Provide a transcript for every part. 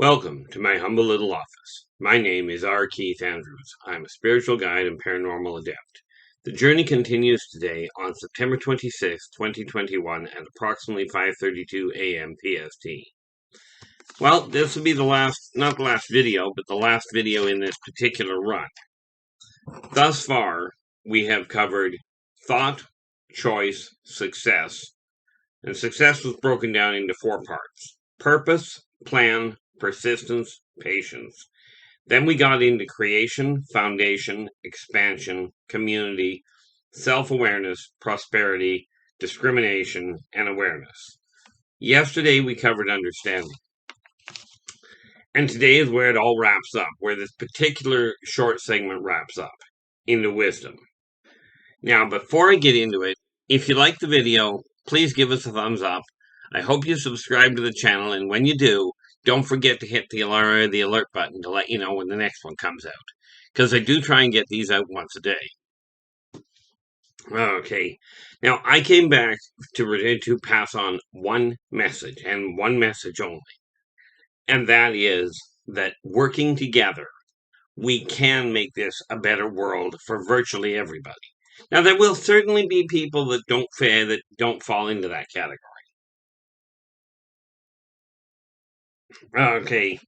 Welcome to my humble little office. My name is R. Keith Andrews. I'm a spiritual guide and paranormal adept. The journey continues today on September 26, 2021 at approximately 5:32 a.m. PST. Well, this will be not the last video, but the last video in this particular run. Thus far, we have covered thought, choice, success, and success was broken down into 4 parts: purpose, plan, persistence, patience. Then we got into creation, foundation, expansion, community, self-awareness, prosperity, discrimination, and awareness. Yesterday we covered understanding. And today is where it all wraps up, where this particular short segment wraps up, into wisdom. Now, before I get into it, if you like the video, please give us a thumbs up. I hope you subscribe to the channel, and when you do, don't forget to hit the alert button to let you know when the next one comes out, because I do try and get these out once a day. Okay, now I came back to pass on one message, and one message only, and that is that working together, we can make this a better world for virtually everybody. Now, there will certainly be people that don't fall into that category. Okay,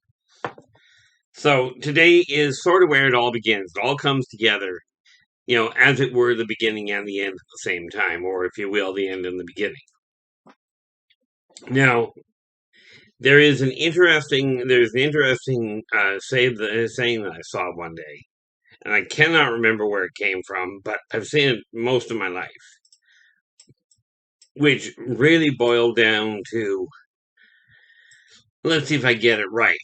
so today is sort of where it all begins. It all comes together, as it were, the beginning and the end at the same time, or if you will, the end and the beginning. Now, there's an interesting saying that I saw one day, and I cannot remember where it came from, but I've seen it most of my life, which really boiled down to, let's see if I get it right.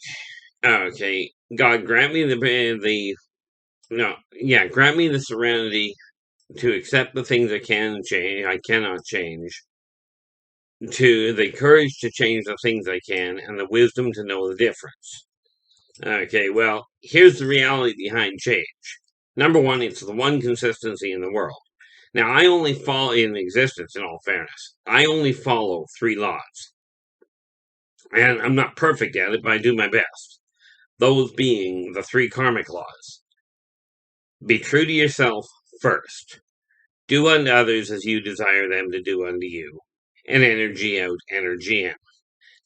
Okay, God, grant me grant me the serenity to accept the things I cannot change, to the courage to change the things I can, and the wisdom to know the difference. Okay, well, here's the reality behind change. Number one, it's the one consistency in the world. Now, I only follow, in existence, in all fairness, I only follow 3 laws. And I'm not perfect at it, but I do my best. Those being the 3 karmic laws. Be true to yourself first. Do unto others as you desire them to do unto you. And energy out, energy in.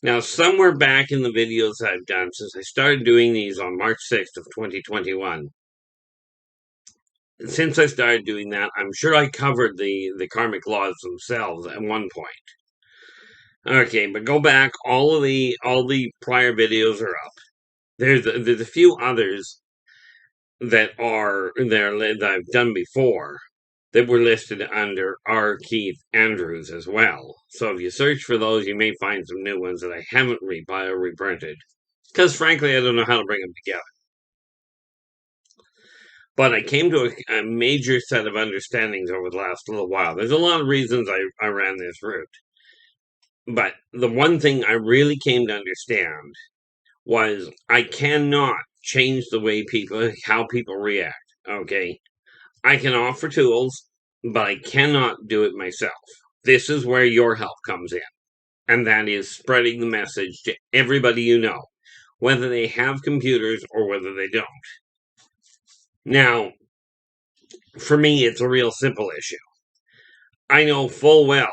Now, somewhere back in the videos I've done, since I started doing these on March 6th of 2021, since I started doing that, I'm sure I covered the karmic laws themselves at one point. Okay, but go back, all the prior videos are up. There's a few others that are there that I've done before that were listed under R. Keith Andrews as well. So if you search for those, you may find some new ones that I haven't reprinted. Because frankly, I don't know how to bring them together. But I came to a major set of understandings over the last little while. There's a lot of reasons I ran this route. But the one thing I really came to understand was I cannot change the way how people react. Okay? I can offer tools, but I cannot do it myself. This is where your help comes in. And that is spreading the message to everybody you know, whether they have computers or whether they don't. Now, for me, it's a real simple issue. I know full well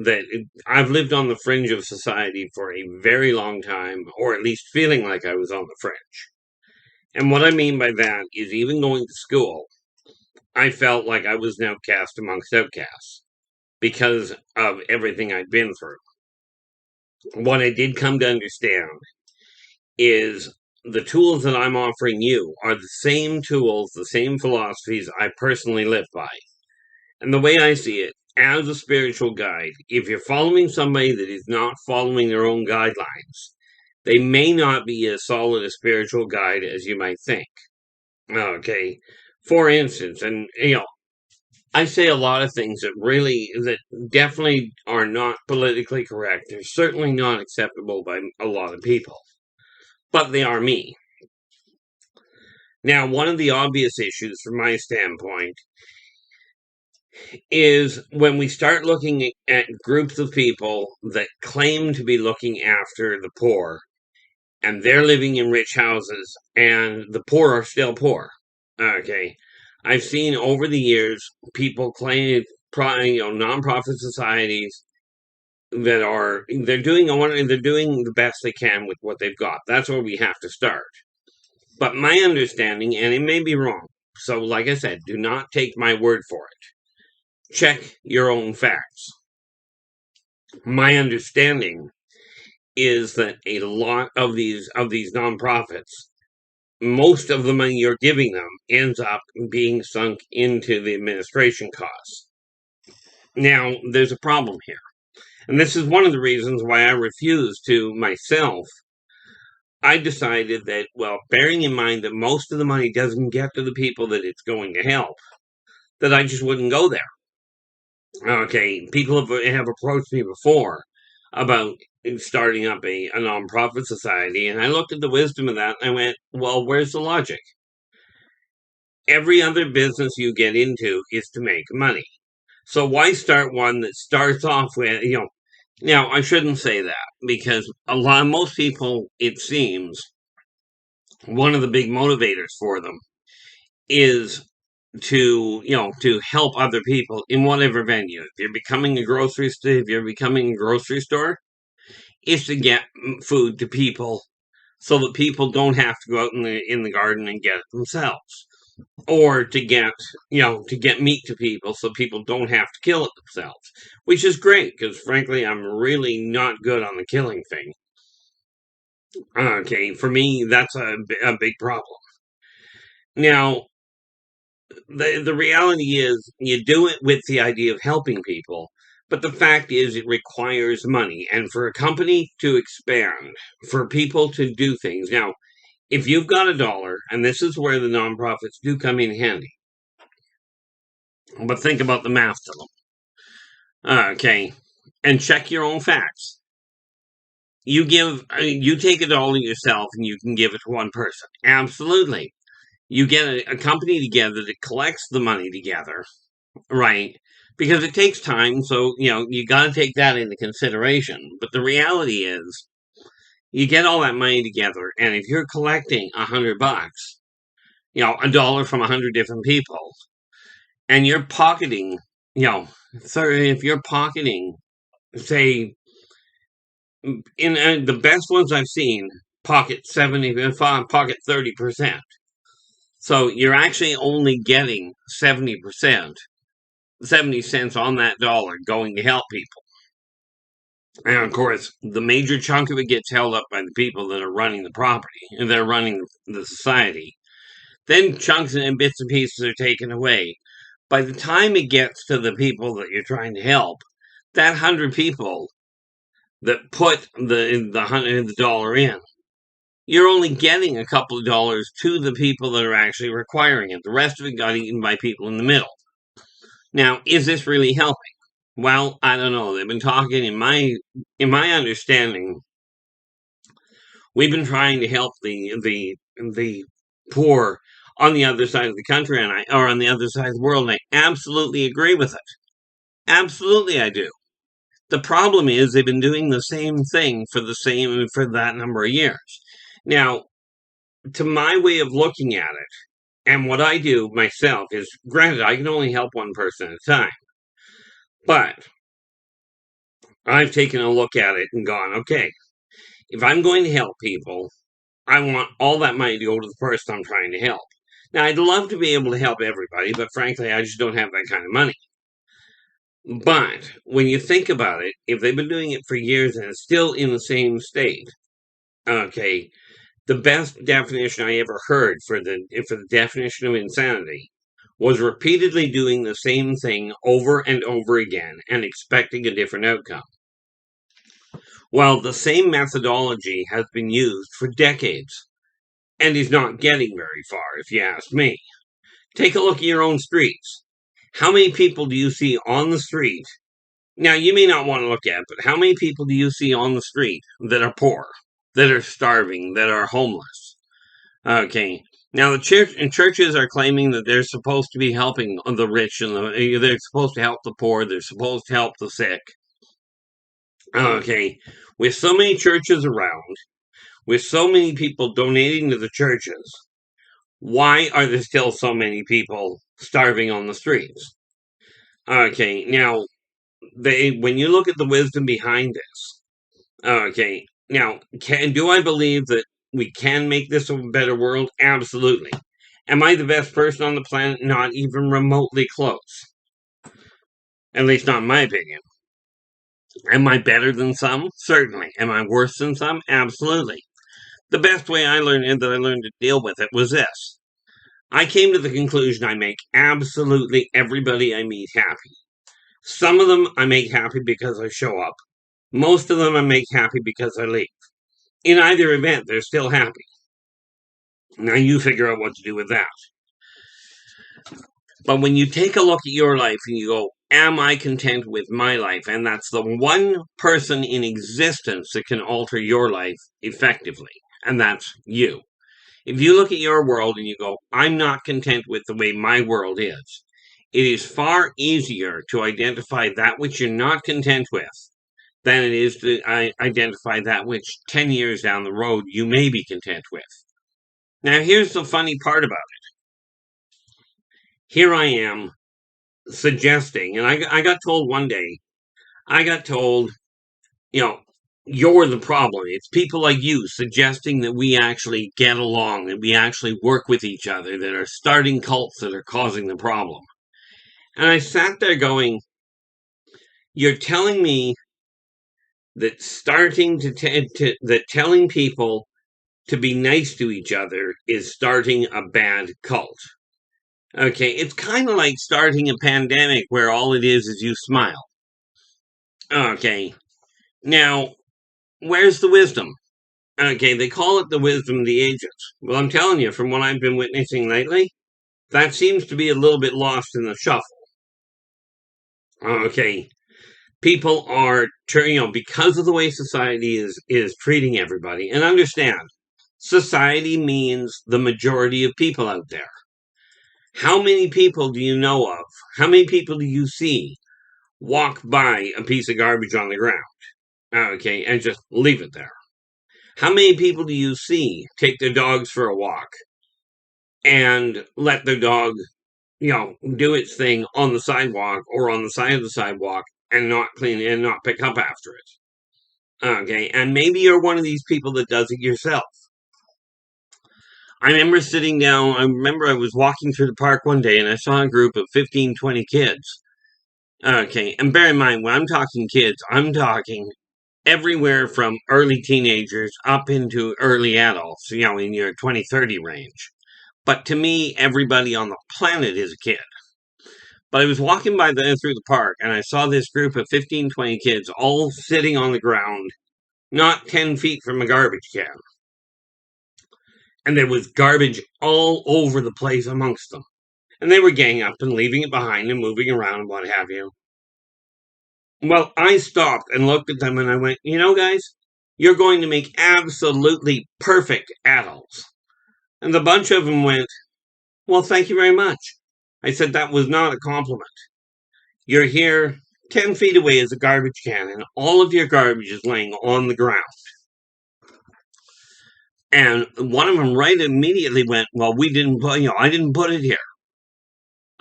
that I've lived on the fringe of society for a very long time, or at least feeling like I was on the fringe. And what I mean by that is even going to school, I felt like I was an outcast amongst outcasts because of everything I'd been through. What I did come to understand is the tools that I'm offering you are the same tools, the same philosophies I personally live by. And the way I see it, as a spiritual guide, if you're following somebody that is not following their own guidelines, they may not be as solid a spiritual guide as you might think. Okay, for instance, and I say a lot of things that definitely are not politically correct. They're certainly not acceptable by a lot of people, but they are me. Now, one of the obvious issues from my standpoint is when we start looking at groups of people that claim to be looking after the poor and they're living in rich houses, and the poor are still poor. Okay, I've seen over the years people claim, nonprofit societies that they're doing the best they can with what they've got. That's where we have to start. But my understanding, and it may be wrong, so like I said, do not take my word for it. Check your own facts. My understanding is that a lot of these nonprofits, most of the money you're giving them ends up being sunk into the administration costs. Now, there's a problem here. And this is one of the reasons why I refuse to myself. I decided that, well, bearing in mind that most of the money doesn't get to the people that it's going to help, that I just wouldn't go there. Okay, people have approached me before about starting up a nonprofit society, and I looked at the wisdom of that and I went, well, where's the logic? Every other business you get into is to make money. So why start one that starts off with, now I shouldn't say that, because most people, it seems, one of the big motivators for them is to help other people in whatever venue. If you're becoming a grocery store, is to get food to people so that people don't have to go out in the garden and get it themselves, or to get meat to people so people don't have to kill it themselves, which is great because frankly I'm really not good on the killing thing. Okay, for me that's a big problem. Now, the reality is you do it with the idea of helping people, but the fact is it requires money, and for a company to expand, for people to do things. Now, if you've got $1, and this is where the nonprofits do come in handy, but think about the math to them. Okay, and check your own facts. You take $1 yourself and you can give it to one person. Absolutely. You get a company together that collects the money together, right? Because it takes time, so you got to take that into consideration. But the reality is, you get all that money together, and if you're collecting $100, $1 from 100 different people, and you're pocketing, if you're pocketing, say, in the best ones I've seen, pocket 30%. So you're actually only getting 70%, 70 cents on that dollar going to help people. And of course, the major chunk of it gets held up by the people that are running the property and they're running the society. Then chunks and bits and pieces are taken away. By the time it gets to the people that you're trying to help, that 100 people that put the dollar in, you're only getting a couple of dollars to the people that are actually requiring it. The rest of it got eaten by people in the middle. Now, is this really helping? Well, I don't know. They've been talking in my understanding. We've been trying to help the poor on the other side of the country, or on the other side of the world, and I absolutely agree with it. Absolutely, I do. The problem is they've been doing the same thing for that number of years. Now, to my way of looking at it, and what I do myself is, granted, I can only help one person at a time, but I've taken a look at it and gone, okay, if I'm going to help people, I want all that money to go to the person I'm trying to help. Now, I'd love to be able to help everybody, but frankly, I just don't have that kind of money. But when you think about it, if they've been doing it for years and it's still in the same state, okay, the best definition I ever heard for the definition of insanity was repeatedly doing the same thing over and over again and expecting a different outcome. Well, the same methodology has been used for decades and is not getting very far, if you ask me. Take a look at your own streets. How many people do you see on the street? Now, you may not want to look at it, but how many people do you see on the street that are poor, that are starving, that are homeless? Okay. Now, the churches are claiming that they're supposed to be helping the rich, and they're supposed to help the poor, they're supposed to help the sick. Okay. With so many churches around, With so many people donating to the churches, why are there still so many people starving on the streets? Okay, now when you look at the wisdom behind this, okay, now do I believe that we can make this a better world? Absolutely. Am I the best person on the planet? Not even remotely close. At least not in my opinion. Am I better than some? Certainly. Am I worse than some? Absolutely. The best way I learned to deal with it was this. I came to the conclusion I make absolutely everybody I meet happy. Some of them I make happy because I show up. Most of them I make happy because I leave. In either event, they're still happy. Now you figure out what to do with that. But when you take a look at your life and you go, am I content with my life? And that's the one person in existence that can alter your life effectively. And that's you. If you look at your world and you go, I'm not content with the way my world is, it is far easier to identify that which you're not content with than it is to identify that which 10 years down the road you may be content with. Now, here's the funny part about it. Here I am suggesting, and I got told one day, you're the problem. It's people like you suggesting that we actually get along, that we actually work with each other, that are starting cults that are causing the problem. And I sat there going, you're telling me that that telling people to be nice to each other is starting a bad cult. Okay, it's kind of like starting a pandemic where all it is you smile. Okay, now, where's the wisdom? Okay, they call it the wisdom of the ages. Well, I'm telling you, from what I've been witnessing lately, that seems to be a little bit lost in the shuffle. Okay, people are, because of the way society is treating everybody, and understand, society means the majority of people out there. How many people do you know of? How many people do you see walk by a piece of garbage on the ground? Okay, and just leave it there. How many people do you see take their dogs for a walk and let their dog, do its thing on the sidewalk or on the side of the sidewalk and not clean and not pick up after it? Okay, and maybe you're one of these people that does it yourself. I remember sitting down, I was walking through the park one day and I saw a group of 15, 20 kids. Okay, and bear in mind, when I'm talking kids, I'm talking everywhere from early teenagers up into early adults, in your 20-30 range. But to me, everybody on the planet is a kid. But I was walking through the park and I saw this group of 15, 20 kids all sitting on the ground, not 10 feet from a garbage can. And there was garbage all over the place amongst them. And they were ganging up and leaving it behind and moving around and what have you. Well, I stopped and looked at them and I went, guys, you're going to make absolutely perfect adults. And the bunch of them went, well, thank you very much. I said, that was not a compliment. You're here 10 feet away is a garbage can and all of your garbage is laying on the ground. And one of them right immediately went, well, I didn't put it here.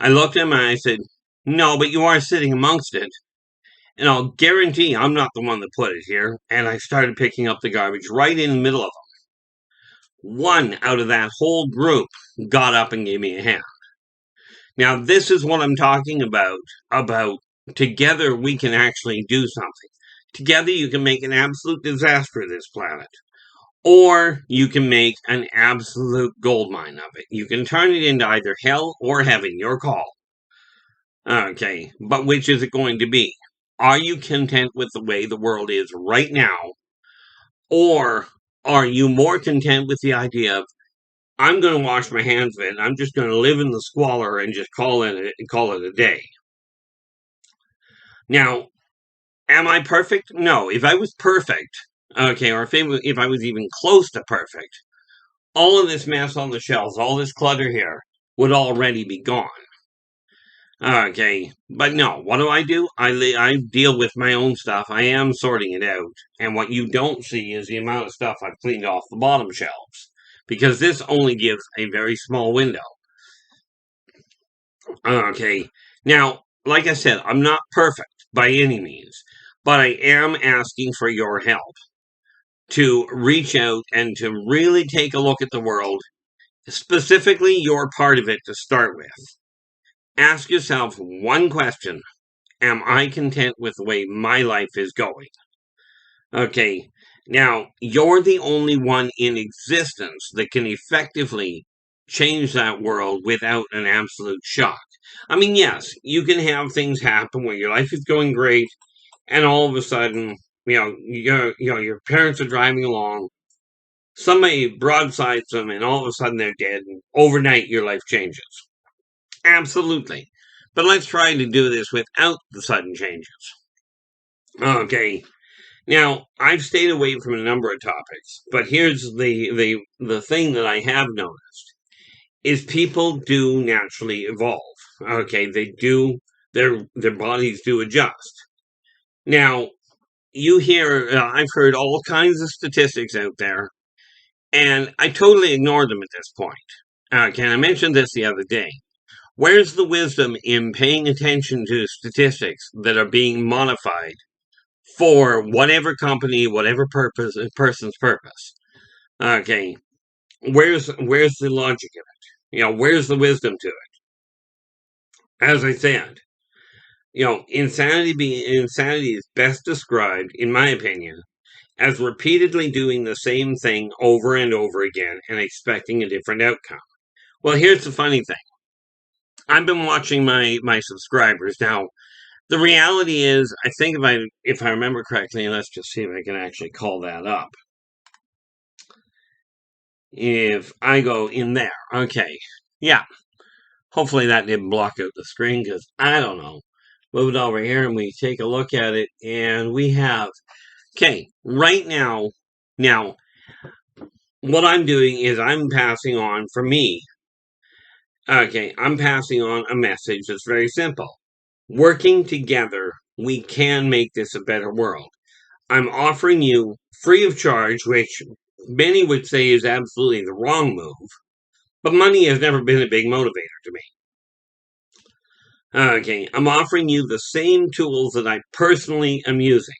I looked at him and I said, no, but you are sitting amongst it. And I'll guarantee I'm not the one that put it here. And I started picking up the garbage right in the middle of them. One out of that whole group got up and gave me a hand. Now, this is what I'm talking about together we can actually do something. Together you can make an absolute disaster of this planet. Or you can make an absolute goldmine of it. You can turn it into either hell or heaven, your call. Okay, but which is it going to be? Are you content with the way the world is right now? Or are you more content with the idea of, I'm going to wash my hands of it, and I'm just going to live in the squalor and just call it a day? Now, am I perfect? No. If I was perfect, okay, or if I was even close to perfect, all of this mess on the shelves, all this clutter here, would already be gone. Okay, but no, what do? I deal with my own stuff. I am sorting it out. And what you don't see is the amount of stuff I've cleaned off the bottom shelves. Because this only gives a very small window. Okay, now, like I said, I'm not perfect by any means, but I am asking for your help to reach out and to really take a look at the world, specifically your part of it to start with. Ask yourself one question. Am I content with the way my life is going? Okay, now you're the only one in existence that can effectively change that world without an absolute shock. I mean, yes, you can have things happen where your life is going great, and all of a sudden, your parents are driving along, somebody broadsides them, and all of a sudden they're dead, and overnight your life changes. Absolutely. But let's try to do this without the sudden changes. Okay. Now, I've stayed away from a number of topics, but here's the thing that I have noticed is people do naturally evolve. Okay, they do their bodies do adjust. Now, I've heard all kinds of statistics out there, and I totally ignore them at this point. Okay, I mentioned this the other day. Where's the wisdom in paying attention to statistics that are being modified for whatever company, whatever purpose, person's purpose? Okay, where's the logic of it? Where's the wisdom to it? As I said, insanity is best described, in my opinion, as repeatedly doing the same thing over and over again and expecting a different outcome. Well, here's the funny thing. I've been watching my subscribers now. The reality is, I think if I remember correctly, let's just see if I can actually call that up. If I go in there, okay, yeah. Hopefully that didn't block out the screen because I don't know. Move it over here and we take a look at it, and we have okay. Right now, what I'm doing is I'm passing on for me. Okay, I'm passing on a message that's very simple. Working together, we can make this a better world. I'm offering you free of charge, which many would say is absolutely the wrong move, but money has never been a big motivator to me. Okay, I'm offering you the same tools that I personally am using.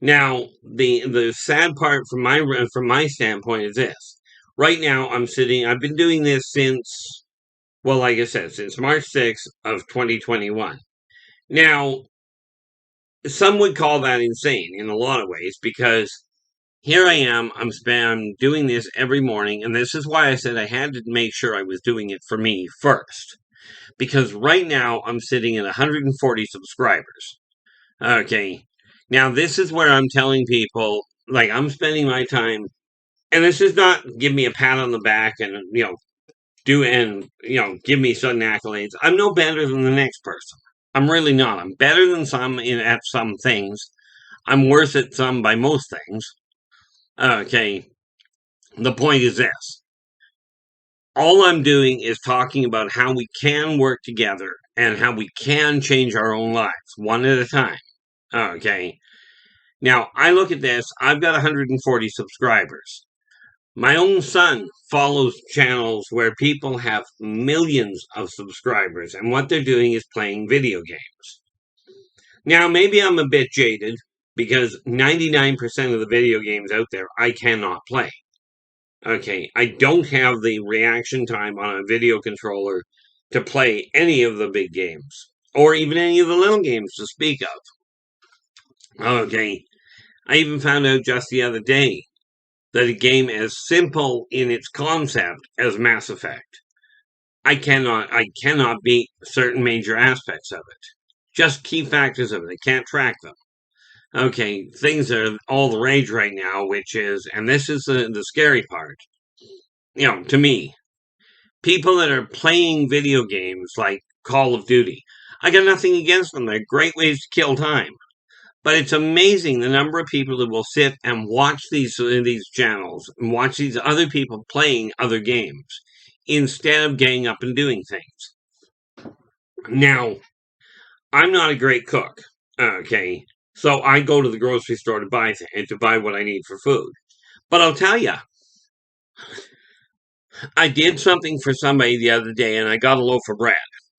Now, the sad part from my standpoint is this. Right now, I've been doing this since, well, like I said, since March 6th of 2021. Now, some would call that insane in a lot of ways because here I am, I'm doing this every morning, and this is why I said I had to make sure I was doing it for me first. Because right now I'm sitting at 140 subscribers. Okay. Now this is where I'm telling people, like, I'm spending my time, and this is not give me a pat on the back and give me sudden accolades. I'm no better than the next person. I'm really not. I'm better than some at some things. I'm worse at some by most things. Okay. The point is this. All I'm doing is talking about how we can work together and how we can change our own lives one at a time. Okay. Now, I look at this, I've got 140 subscribers. My own son follows channels where people have millions of subscribers, and what they're doing is playing video games. Now, maybe I'm a bit jaded because 99% of the video games out there I cannot play. Okay, I don't have the reaction time on a video controller to play any of the big games, or even any of the little games to speak of. Okay, I even found out just the other day that a game as simple in its concept as Mass Effect, I cannot beat certain major aspects of it. Just key factors of it. I can't track them. Okay, things are all the rage right now, which is, and this is the scary part, to me, people that are playing video games like Call of Duty. I got nothing against them. They're great ways to kill time. But it's amazing the number of people that will sit and watch these channels and watch these other people playing other games instead of getting up and doing things. Now, I'm not a great cook, okay? So I go to the grocery store to buy what I need for food. But I'll tell you, I did something for somebody the other day, and I got a loaf of bread.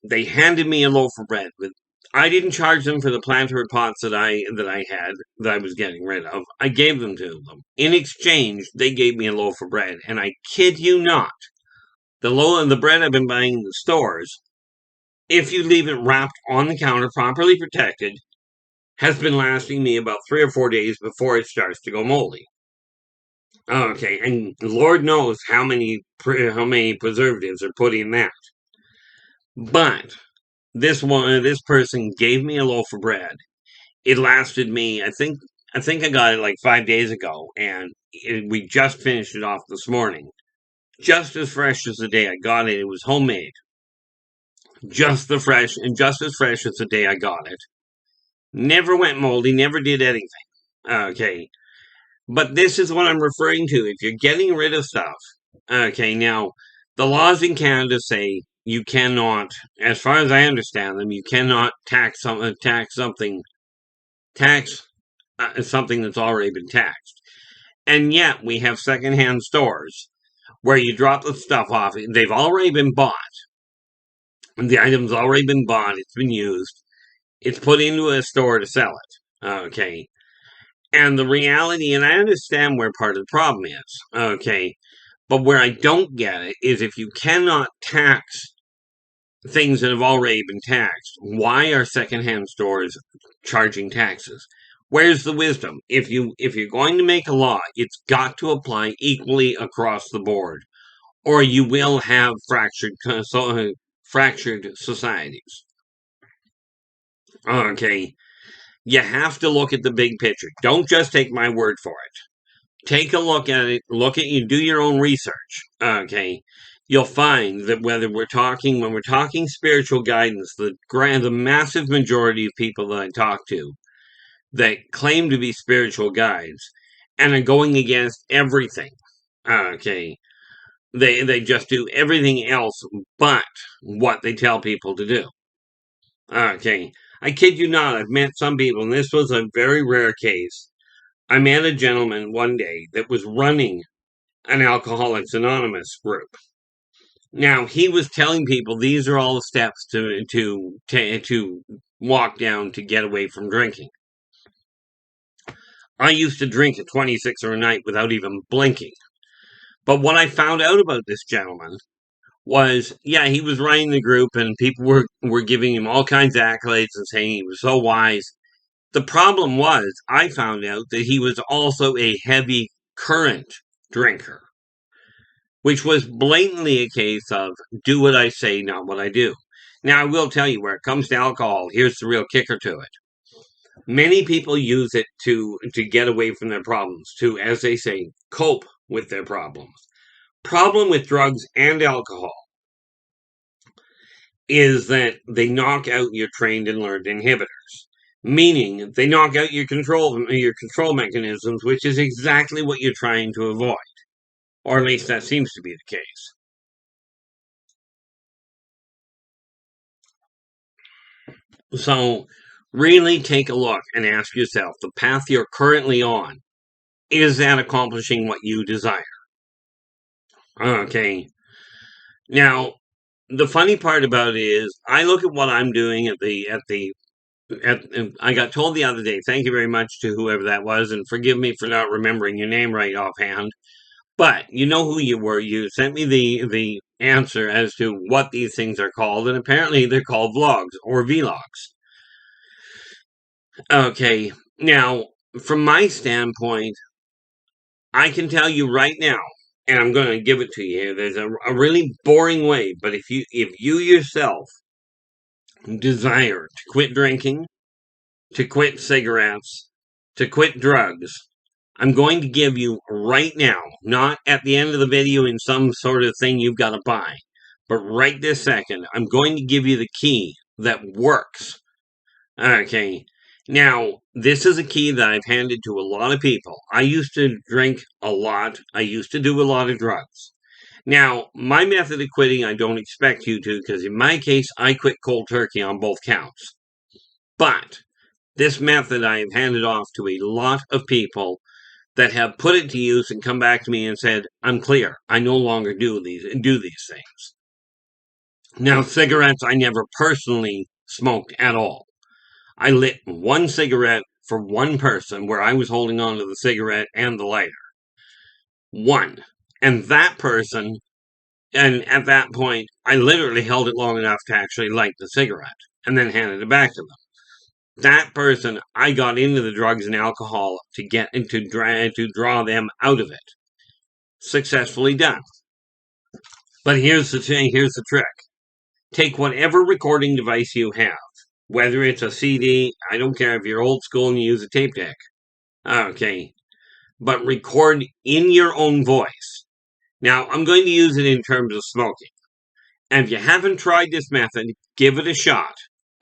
They handed me a loaf of bread with. I didn't charge them for the planter pots that I was getting rid of. I gave them to them. In exchange, they gave me a loaf of bread, and I kid you not, the bread I've been buying in the stores, if you leave it wrapped on the counter, properly protected, has been lasting me about 3 or 4 days before it starts to go moldy. Okay, and Lord knows how many preservatives are put in that. But this person gave me a loaf of bread. It lasted me. I think I got it like 5 days ago, and we just finished it off this morning. Just as fresh as the day I got it. It was homemade. Just as fresh as the day I got it. Never went moldy. Never did anything. Okay, but this is what I'm referring to. If you're getting rid of stuff, okay, now the laws in Canada say you cannot, as far as I understand them, you cannot tax something that's already been taxed. And yet we have secondhand stores where you drop the stuff off. They've already been bought. The item's already been bought. It's been used. It's put into a store to sell it. Okay. And the reality, and I understand where part of the problem is. Okay. But where I don't get it is if you cannot tax things that have already been taxed, why are secondhand stores charging taxes? Where's the wisdom? If you're going to make a law, it's got to apply equally across the board, or you will have fractured societies. Okay, you have to look at the big picture. Don't just take my word for it. Take a look at it. Look at you. Do your own research. Okay, you'll find that when we're talking spiritual guidance, the massive majority of people that I talk to that claim to be spiritual guides and are going against everything. Okay, they just do everything else but what they tell people to do. Okay, I kid you not. I've met some people, and this was a very rare case. I met a gentleman one day that was running an Alcoholics Anonymous group. Now he was telling people these are all the steps to walk down to get away from drinking. I used to drink at 26 or a night without even blinking. But what I found out about this gentleman was, yeah, he was running the group and people were giving him all kinds of accolades and saying he was so wise. The problem was, I found out that he was also a heavy current drinker, which was blatantly a case of do what I say, not what I do. Now, I will tell you, where it comes to alcohol, here's the real kicker to it. Many people use it to get away from their problems, to, as they say, cope with their problems. Problem with drugs and alcohol is that they knock out your trained and learned inhibitors, meaning they knock out your control mechanisms, which is exactly what you're trying to avoid, or at least that seems to be the case. So, really take a look and ask yourself: the path you're currently on, is that accomplishing what you desire? Okay. Now, the funny part about it is, I look at what I'm doing I got told the other day, thank you very much to whoever that was, and forgive me for not remembering your name right offhand, but you know who you were. You sent me the answer as to what these things are called, and apparently they're called vlogs or vlogs. Okay, now, from my standpoint, I can tell you right now, and I'm going to give it to you here. There's a really boring way, but if you yourself desire to quit drinking, to quit cigarettes, to quit drugs, I'm going to give you right now, not at the end of the video in some sort of thing you've got to buy, but right this second, I'm going to give you the key that works. Okay. Now, this is a key that I've handed to a lot of people. I used to drink a lot. I used to do a lot of drugs. Now, my method of quitting, I don't expect you to, because in my case, I quit cold turkey on both counts. But this method I have handed off to a lot of people that have put it to use and come back to me and said, I'm clear. I no longer do these things. Now, cigarettes, I never personally smoked at all. I lit one cigarette for one person where I was holding on to the cigarette and the lighter. One. And that person, and at that point, I literally held it long enough to actually light the cigarette and then handed it back to them. That person, I got into the drugs and alcohol to get to draw them out of it. Successfully done. But here's the thing, here's the trick. Take whatever recording device you have, whether it's a CD, I don't care if you're old school and you use a tape deck. Okay. But record in your own voice. Now, I'm going to use it in terms of smoking. And if you haven't tried this method, give it a shot.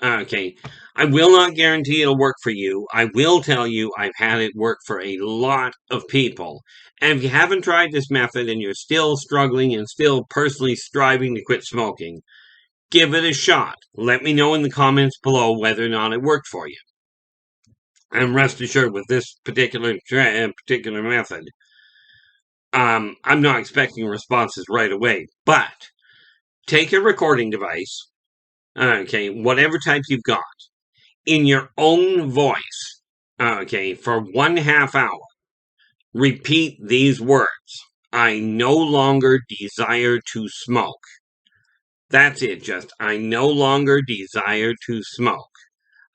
Okay. I will not guarantee it'll work for you. I will tell you I've had it work for a lot of people. And if you haven't tried this method and you're still struggling and still personally striving to quit smoking, give it a shot. Let me know in the comments below whether or not it worked for you. And rest assured, with this particular method, I'm not expecting responses right away. But take a recording device, okay, whatever type you've got, in your own voice, okay, for 1/2 hour. Repeat these words. I no longer desire to smoke. That's it, just I no longer desire to smoke.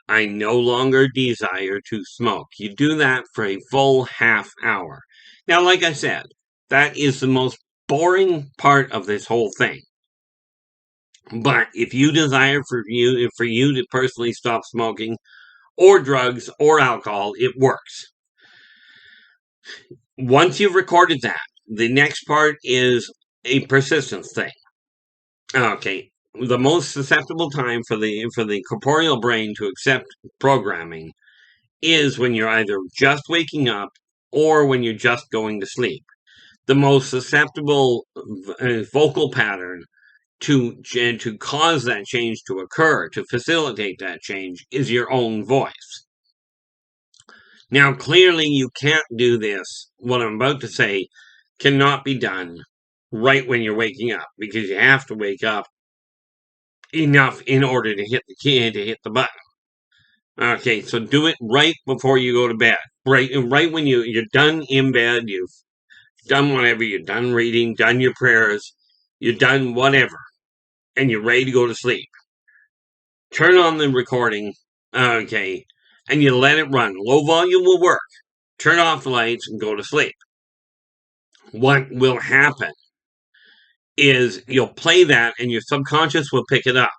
I no longer desire to smoke. You do that for a full 1/2 hour. Now, like I said, that is the most boring part of this whole thing. But if you desire for you to personally stop smoking or drugs or alcohol, it works. Once you've recorded that, the next part is a persistence thing. Okay, the most susceptible time for the corporeal brain to accept programming is when you're either just waking up or when you're just going to sleep. The most susceptible vocal pattern to cause that change to occur, to facilitate that change, is your own voice. Now, clearly, you can't do this. What I'm about to say cannot be done right when you're waking up, because you have to wake up enough in order to hit the key, to hit the button. Okay, so do it right before you go to bed. Right when you're done in bed, you've done whatever, you're done reading, done your prayers, you're done whatever, and you're ready to go to sleep. Turn on the recording, okay, and you let it run. Low volume will work. Turn off the lights and go to sleep. What will happen is you'll play that and your subconscious will pick it up.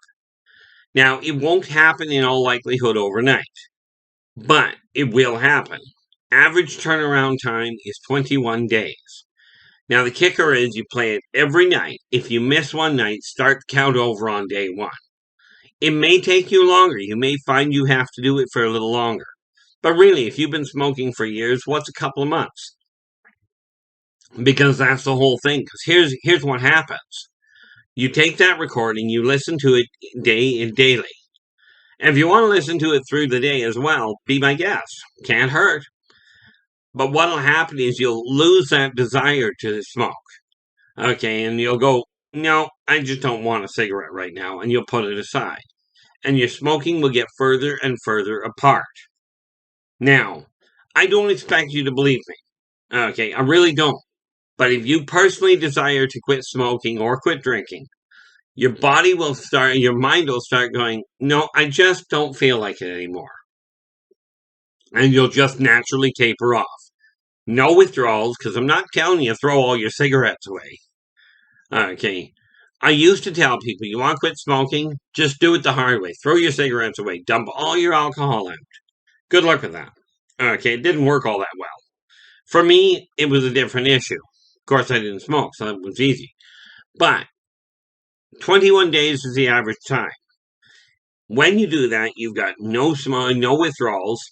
Now, it won't happen in all likelihood overnight, but it will happen. Average turnaround time is 21 days. Now, the kicker is you play it every night. If you miss one night, start the count over on day 1. It may take you longer. You may find you have to do it for a little longer. But really, if you've been smoking for years, what's a couple of months? Because that's the whole thing. Because here's what happens. You take that recording, you listen to it daily. And if you want to listen to it through the day as well, be my guest. Can't hurt. But what'll happen is you'll lose that desire to smoke. Okay, and you'll go, no, I just don't want a cigarette right now, and you'll put it aside. And your smoking will get further and further apart. Now, I don't expect you to believe me. Okay, I really don't. But if you personally desire to quit smoking or quit drinking, your mind will start going, no, I just don't feel like it anymore. And you'll just naturally taper off. No withdrawals, because I'm not telling you throw all your cigarettes away. Okay. I used to tell people, you want to quit smoking? Just do it the hard way. Throw your cigarettes away. Dump all your alcohol out. Good luck with that. Okay, it didn't work all that well. For me, it was a different issue. Of course, I didn't smoke, so it was easy. But 21 days is the average time. When you do that, you've got no withdrawals.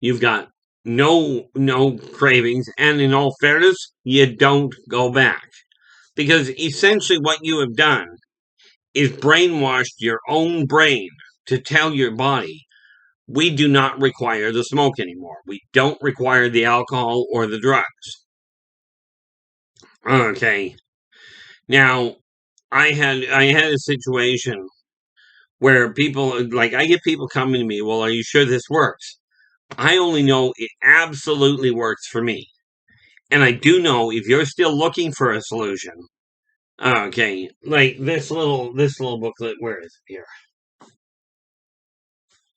You've got no cravings. And in all fairness, you don't go back. Because essentially what you have done is brainwashed your own brain to tell your body, we do not require the smoke anymore. We don't require the alcohol or the drugs. Okay. Now, I had a situation where people, like, I get people coming to me, well, are you sure this works? I only know it absolutely works for me. And I do know if you're still looking for a solution, okay, like this little booklet, where is it here?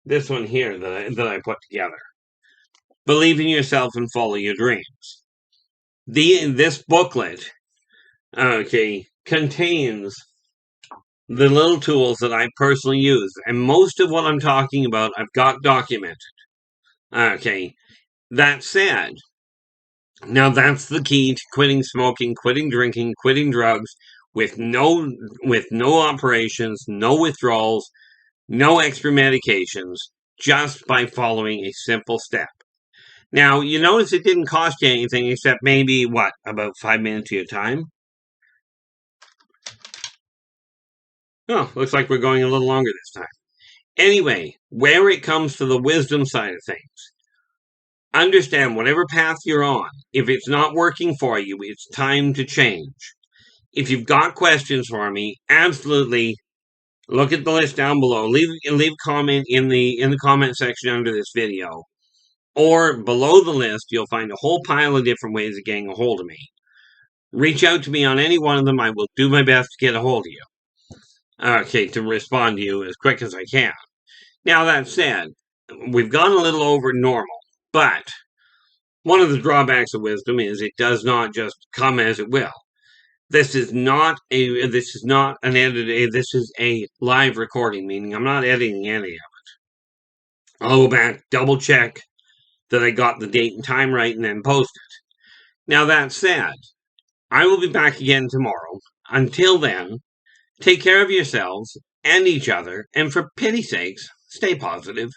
This one here that I put together. Believe in yourself and follow your dreams. This booklet, okay, contains the little tools that I personally use, and most of what I'm talking about I've got documented. Okay, that said, now that's the key to quitting smoking, quitting drinking, quitting drugs with no operations, no withdrawals, no extra medications, just by following a simple step. Now, you notice it didn't cost you anything except maybe, what, about 5 minutes of your time? Oh, looks like we're going a little longer this time. Anyway, where it comes to the wisdom side of things, understand whatever path you're on, if it's not working for you, it's time to change. If you've got questions for me, absolutely look at the list down below. Leave a comment in the comment section under this video. Or below the list, you'll find a whole pile of different ways of getting a hold of me. Reach out to me on any one of them. I will do my best to get a hold of you. Okay, to respond to you as quick as I can. Now, that said, we've gone a little over normal, but one of the drawbacks of wisdom is it does not just come as it will. This is not an edit. This is a live recording, meaning I'm not editing any of it. I'll go back, double check that I got the date and time right, and then post it. Now, that said, I will be back again tomorrow. Until then, take care of yourselves and each other, and for pity's sakes, stay positive.